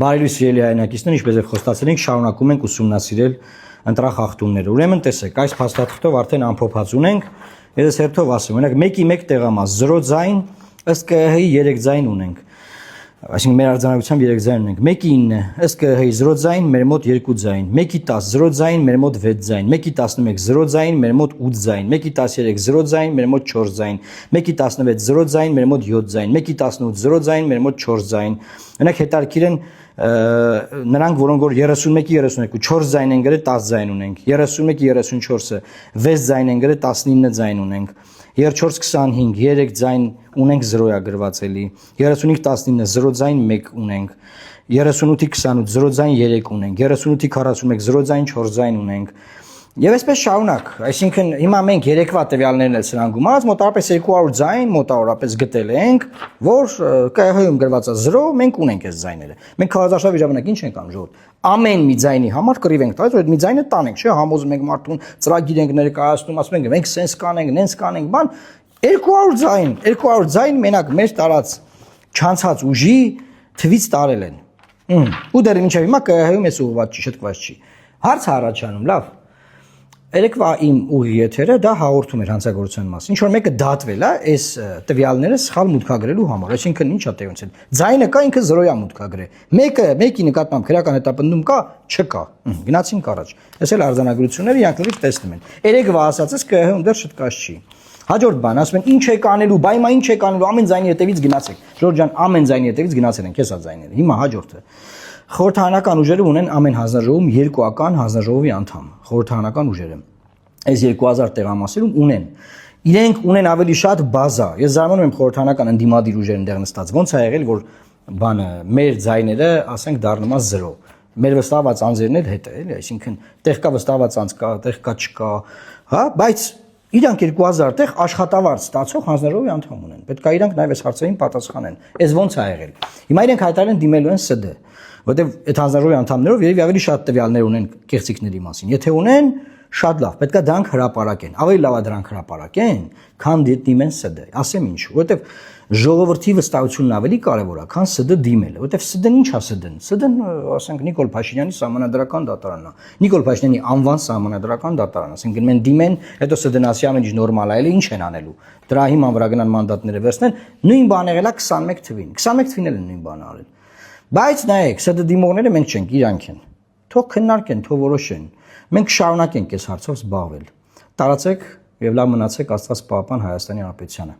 Բարի սիրելի հայրենակիցներ, ինչպես եւ խոստացել ենք, շարունակում ենք ուսումնասիրել ընտրախախտումները։ Ուրեմն տեսեք, այս փաստաթղթով արդեն ամփոփած ունենք։ Ես հերթով ասեմ, օրինակ 1-ի 1 տեղամաս 0 ձայն, ըստ ԿՀ-ի 3 ձայն ունենք։ Այսինքն մեր արձանագրությամբ 3 ձայն ունենք։ 1-ի 9, ըստ ԿՀ-ի 0 ձայն, մեր մոտ 2 ձայն։ 1-ի 10 0 ձայն, մեր մոտ 6 ձայն։ 1-ի 11 0 ձայն, մեր մոտ 8 ձայն։ 1-ի 13 0 ձայն, մեր մոտ 4 ձայն։ 1-ի 16 0 ձայն, մեր մոտ 7 ձայն։ 1-ի 18 0 ձայն, մեր մոտ 4 ձայն։ Օրինակ հետարքիր են նրանք, որոնք որ 31-ի 32 4 ձայն են գրել, 10 ձայն ունենք։ 31-ի 34-ը 6 ձայն են գրել, 19 ձայն ունենք։ 34-25 3 ձայն ունենք 0-ա գրված էլի։ 35-19 0 ձայն 1 ունենք։ 38-28 0 ձայն 3 ունենք։ 38-41 0 ձայն 4 ձայն ունենք։ Եվ այսպես շարունակ, այսինքն հիմա մենք երեկվա տվյալներն էլ սրան գումարած մոտավորապես 200 ձայն մոտավորապես գտել ենք, որ ԿՀ-ում գրված է 0, մենք ունենք այս ձայները։ Մենք քարոզարշավ վիճաբանակ ինչ ենք անում ժողովուրդ։ Ամեն մի ձայնի համար կռիվ ենք տալիս, որ այդ մի ձայնը տանենք, չէ՞, համոզում ենք մարդուն, ծրագիր ենք ներկայացնում, ասում ենք մենք սենս կանենք, նենց կանենք, բան 200 ձայն մենակ մեր տարած չանցած ուժի թվից տարել են։ Ու դեռ մինչև հիմա ԿՀ-ում էս ուղղված չի, շտկված չի։ Հարց առաջանում, լավ։ Երեկվա իմ ուղի եթերը դա հաղորդում էր հանցագործության մասին։ Ինչ որ մեկը դատվել է այս տվյալները սխալ մուտքագրելու համար, այսինքն ինչա տեղի ունեցել։ Ձայնը կա, ինքը 0-յա մուտքագրե։ Մեկի նկատմամբ քրեական հետապնդում կա, չկա։ Գնացինք առաջ։ Այս էլ արձանագրությունները իրանք լրիվ տեսնում են։ Երեկվա ասածս ԿՀ-ում դեռ շտկած չի։ Հաջորդ բան, ասում են ինչ եք անելու, բայ հիմա ինչ եք անելու, ամեն ձայնի հետևից գնացեք։ Ժորժ ջան, ամեն ձայնի հետևից գնացել են, քեսա ձայները։ Հիմա հաջորդը։ Խորհրդարանական ուժերը ունեն ամեն հանձնաժողովում 2 ական հանձնաժողովի անդամ։ Խորհրդարանական ուժերը այս 2000 տեղամասերում ունեն։ Իրենք ունեն ավելի շատ բազա։ Ես զարմանում եմ խորհրդարանական ընդդիմադիր ուժերն դեռ նստած։ Ոնց է եղել, որ բանը մեր ձայները, ասենք, դառնում է 0։ Մեր վստահված անձերն էլ հետ է, էլի, այսինքն տեղ կա վստահված անձ կա, տեղ կա չկա, հա, բայց իրանք 2000 տեղ աշխատավարձ ստացող հանձնաժողովի անդամ ունեն։ Պետք է իրանք նաև այս հարցերին պատասխանեն։ Այս ոնց է եղել։ Հիմա իրենք հայտարարեն դիմելու են ՍԴ, որտեղ այդ հանձնաժողովի անդամներով երևի ավելի շատ տվյալներ ունեն կեղծիքների մասին։ Եթե ունեն, շատ լավ, պետք է դրանք հրապարակեն։ Ավելի լավ է դրանք հրապարակեն, քան դիմեն ՍԴ։ Ասեմ ինչու, որտեղ ժողովրդի վստահությունն ավելի կարևոր է, քան ՍԴ դիմելը, որտեղ ՍԴ-ն ինչ է ՍԴ-ն։ ՍԴ-ն, ասենք, Նիկոլ Փաշինյանի սահմանադրական դատարանն է։ Նիկոլ Փաշինյանի անվան սահմանադրական դատարան, ասենք, մեն դիմեն, հետո ՍԴ-ն ասի ամեն ինչ նորմալ է, էլի ինչ են անելու։ Դրա հիման վրա գնան մանդատները վերցնեն, նույն բանը եղել է 21 թվին։ 21 թվին էլ են նույն բանը արել։ Բայց նայեք, ՍԴ դիմողները մենք չենք, իրանք են։ Թող քննարկեն, թող որոշեն։ Մենք շարունակենք այս հարցով զբաղվել։ Տարածեք եւ լավ մնացեք, Աստված պահապան Հայաստանի Հանրապետությանը։